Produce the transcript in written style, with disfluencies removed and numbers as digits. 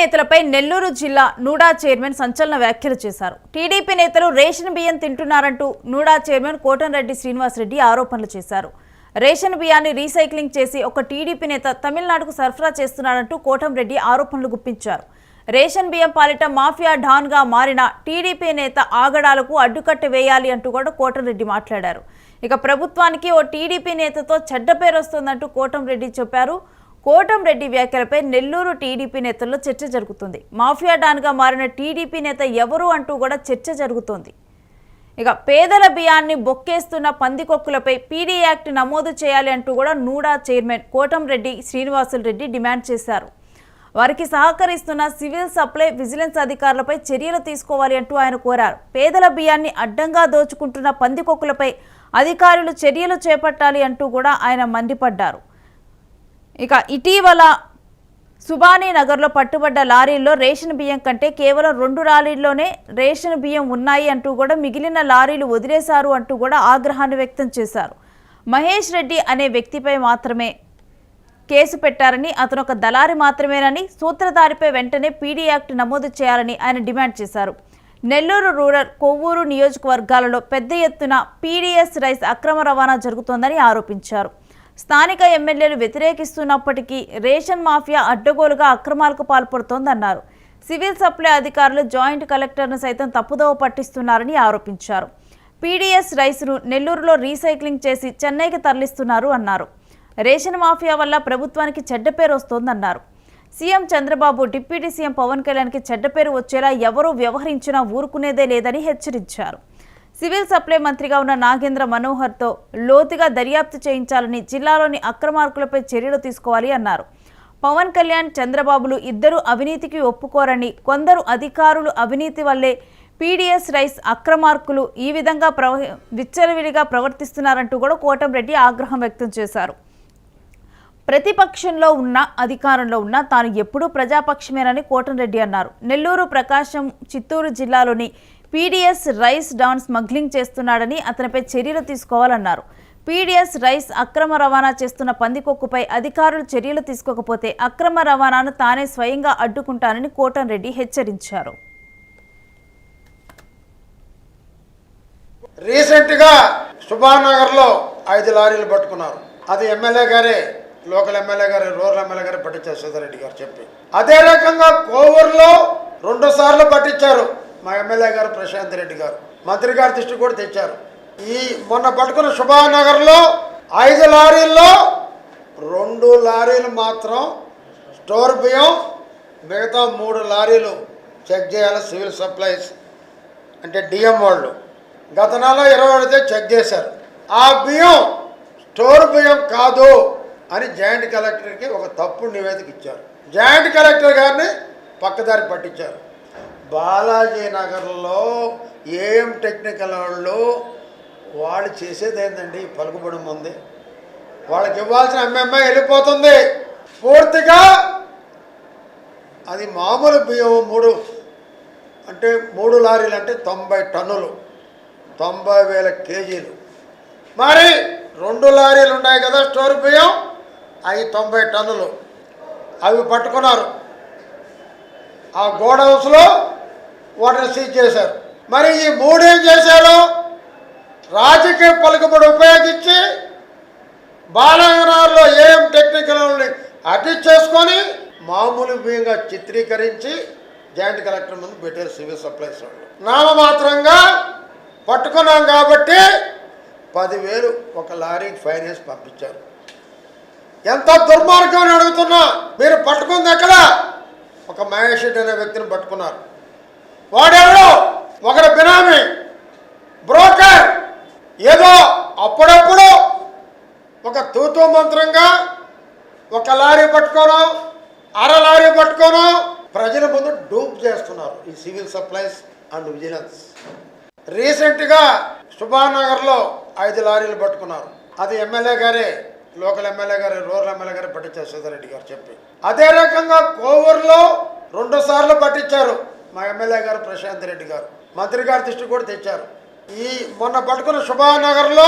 నేతలపై నెల్లూరు జిల్లా NUDA chairman సంచలన వ్యాఖ్యలు చేశారు. టీడీపీ నేతలు రేషన్ బియ్యం తింటున్నారంటూ నూడా చైర్మన్ కోటంరెడ్డి శ్రీనివాసరెడ్డి ఆరోపణలు చేశారు. రేషన్ బియ్యాన్ని రీసైక్లింగ్ చేసి ఒక టీడీపీ నేత తమిళనాడుకు సరఫరా చేస్తున్నారంటూ కోటంరెడ్డి ఆరోపణలు గుప్పించారు. రేషన్ బియ్యం పాలిట మాఫియా డాన్గా మారిన టీడీపీ నేత ఆగడాలకు అడ్డుకట్ట వేయాలి అంటూ కూడా కోటంరెడ్డి మాట్లాడారు. ఇక ప్రభుత్వానికి ఓ టీడీపీ నేతతో చెడ్డ పేరు వస్తుందంటూ కోటంరెడ్డి చెప్పారు. కోటంరెడ్డి వ్యాఖ్యలపై నెల్లూరు టీడీపీ నేతల్లో చర్చ జరుగుతుంది. మాఫియా డాన్గా మారిన టీడీపీ నేత ఎవరు అంటూ కూడా చర్చ జరుగుతోంది. ఇక పేదల బియ్యాన్ని బొక్కేస్తున్న పందికొక్కులపై పీడీ యాక్ట్ నమోదు చేయాలి అంటూ కూడా నూడా చైర్మన్ కోటంరెడ్డి శ్రీనివాసరెడ్డి డిమాండ్ చేశారు. వారికి సహకరిస్తున్న సివిల్ సప్లై విజిలెన్స్ అధికారులపై చర్యలు తీసుకోవాలి అంటూ ఆయన కోరారు. పేదల బియ్యాన్ని అడ్డంగా దోచుకుంటున్న పందికొక్కులపై అధికారులు చర్యలు చేపట్టాలి అంటూ కూడా ఆయన మండిపడ్డారు. ఇక ఇటీవల సుబానీ నగర్లో పట్టుబడ్డ లారీల్లో రేషన్ బియ్యం కంటే కేవలం 2 లారీల్లోనే రేషన్ బియ్యం ఉన్నాయి అంటూ కూడా మిగిలిన లారీలు వదిలేశారు అంటూ కూడా ఆగ్రహాన్ని వ్యక్తం చేశారు. మహేష్ రెడ్డి అనే వ్యక్తిపై మాత్రమే కేసు పెట్టారని, అతను ఒక దళారి మాత్రమేనని, సూత్రధారిపై వెంటనే పీడీ యాక్ట్ నమోదు చేయాలని ఆయన డిమాండ్ చేశారు. నెల్లూరు రూరల్, కొవ్వూరు నియోజకవర్గాలలో పెద్ద ఎత్తున పీడీఎస్ రైస్ అక్రమ రవాణా జరుగుతోందని ఆరోపించారు. స్థానిక ఎమ్మెల్యేలు వ్యతిరేకిస్తున్నప్పటికీ రేషన్ మాఫియా అడ్డగోలుగా అక్రమాలకు పాల్పడుతోందన్నారు. సివిల్ సప్లై అధికారులు జాయింట్ కలెక్టర్ను సైతం తప్పుదోవ పట్టిస్తున్నారని ఆరోపించారు. పీడీఎస్ రైస్ను నెల్లూరులో రీసైక్లింగ్ చేసి చెన్నైకి తరలిస్తున్నారు అన్నారు. రేషన్ మాఫియా వల్ల ప్రభుత్వానికి చెడ్డ పేరు వస్తోందన్నారు. CM Chandrababu, deputy CM Pawan కళ్యాణ్కి చెడ్డ పేరు వచ్చేలా ఎవరూ వ్యవహరించినా ఊరుకునేదే లేదని హెచ్చరించారు. సివిల్ సప్లై మంత్రిగా ఉన్న నాగేంద్ర మనోహర్తో లోతుగా దర్యాప్తు చేయించాలని, జిల్లాలోని అక్రమార్కులపై చర్యలు తీసుకోవాలి అన్నారు. పవన్ కళ్యాణ్, చంద్రబాబులు ఇద్దరు అవినీతికి ఒప్పుకోరని, కొందరు అధికారులు అవినీతి వల్లే పీడీఎస్ రైస్ అక్రమార్కులు ఈ విధంగా విచ్చలవిడిగా ప్రవర్తిస్తున్నారంటూ కూడా కోటంరెడ్డి ఆగ్రహం వ్యక్తం చేశారు. ప్రతిపక్షంలో ఉన్న, అధికారంలో ఉన్న తాను ఎప్పుడూ ప్రజాపక్షమేనని కోటంరెడ్డి అన్నారు. నెల్లూరు, ప్రకాశం, చిత్తూరు జిల్లాలోని పీడీఎస్ రైస్ డాన్ స్మగ్లింగ్ చేస్తున్నాడని, అతనిపై చర్యలు తీసుకోవాలన్నారు. పీడీఎస్ రైస్ అక్రమ రవాణా చేస్తున్న పందికొక్కుపై అధికారులు చర్యలు తీసుకోకపోతే అక్రమ రవాణాను తానే స్వయంగా అడ్డుకుంటానని కోటంరెడ్డి హెచ్చరించారు. రీసెంట్గా సుభానగర్లో 5 లారీలు పట్టుకున్నారు. అది ఎమ్మెల్యే గారే, లోకల్ ఎమ్మెల్యే గారు, రూరల్ ఎమ్మెల్యే గారు పట్టించారు, సుధారెడ్డి గారు చెప్పి. అదే రకంగా కోవూరులో 2 సార్లు పట్టించారు మా ఎమ్మెల్యే గారు ప్రశాంత్ రెడ్డి గారు. మంత్రి గారి దృష్టి కూడా తెచ్చారు. ఈ మొన్న పట్టుకున్న సుభానగర్లో 5 లారీల్లో 2 లారీలు మాత్రం స్టోర్ బియ్యం, మిగతా 3 లారీలు చెక్ చేయాలి సివిల్ సప్లైస్ అంటే డిఎం వాళ్ళు. గత నెల 20 చెక్ చేశారు. ఆ బియ్యం స్టోర్ బియ్యం కాదు అని జాయింట్ కలెక్టర్కి ఒక తప్పుడు నివేదిక ఇచ్చారు. జాయింట్ కలెక్టర్ గారిని పక్కదారి పట్టించారు. బాలాజీ నగర్లో ఏం టెక్నికల్ వాళ్ళు చేసేది ఏంటండి, పలుకుబడి ఉంది. వాళ్ళకి ఇవ్వాల్సిన ఎంఎంఐ వెళ్ళిపోతుంది పూర్తిగా. అది మామూలు బియ్యం 3 లారీలు అంటే 90 టన్నులు, 90,000 కేజీలు. మరి 2 లారీలు ఉన్నాయి కదా స్టోర్ బియ్యం, అవి 90 టన్నులు. అవి పట్టుకున్నారు. ఆ గోడౌన్స్లో వాటిని సీజ్ చేశారు. మరి ఈ 3 ఏం చేశారు? రాజకీయ పలుకుబడి ఉపయోగించి బాలనగర్లో ఏం టెక్నికల్ని అడ్జస్ట్ చేసుకొని మామూలు బియ్యంగా చిత్రీకరించి జాయింట్ కలెక్టర్ ముందు పెట్టారు సివిల్ సప్లైస్ వాళ్ళు. నామమాత్రంగా పట్టుకున్నాం కాబట్టి 10,000 ఒక లారీకి ఫైన్ వేసి పంపించారు. ఎంత దుర్మార్గం అని అడుగుతున్నా. మీరు పట్టుకుంది ఎక్కడ? ఒక మహేష్ రెడ్డి అనే వ్యక్తిని పట్టుకున్నారు. వాడెవడో ఒకరి బినామీ బ్రోకర్. ఏదో అప్పుడప్పుడు ఒక తూతూ మంత్రంగా ఒక లారీ పట్టుకోను, 1/2 లారీ పట్టుకోను ప్రజల ముందు డూప్ చేస్తున్నారు ఈ సివిల్ సప్లైస్ అండ్ విజిలెన్స్. రీసెంట్గా సుభానగర్లో 5 లారీలు పట్టుకున్నారు. అది ఎమ్మెల్యే గారే, లోకల్ ఎమ్మెల్యే గారు, రూరల్ ఎమ్మెల్యే గారు పట్టించారు, సుధారెడ్డి గారు చెప్పి. అదే రకంగా కోవూరులో 2 సార్లు పట్టించారు మా ఎమ్మెల్యే గారు ప్రశాంత్ రెడ్డి గారు. మంత్రి గారి దృష్టి కూడా తెచ్చారు. ఈ మొన్న పట్టుకున్న సుభానగర్లో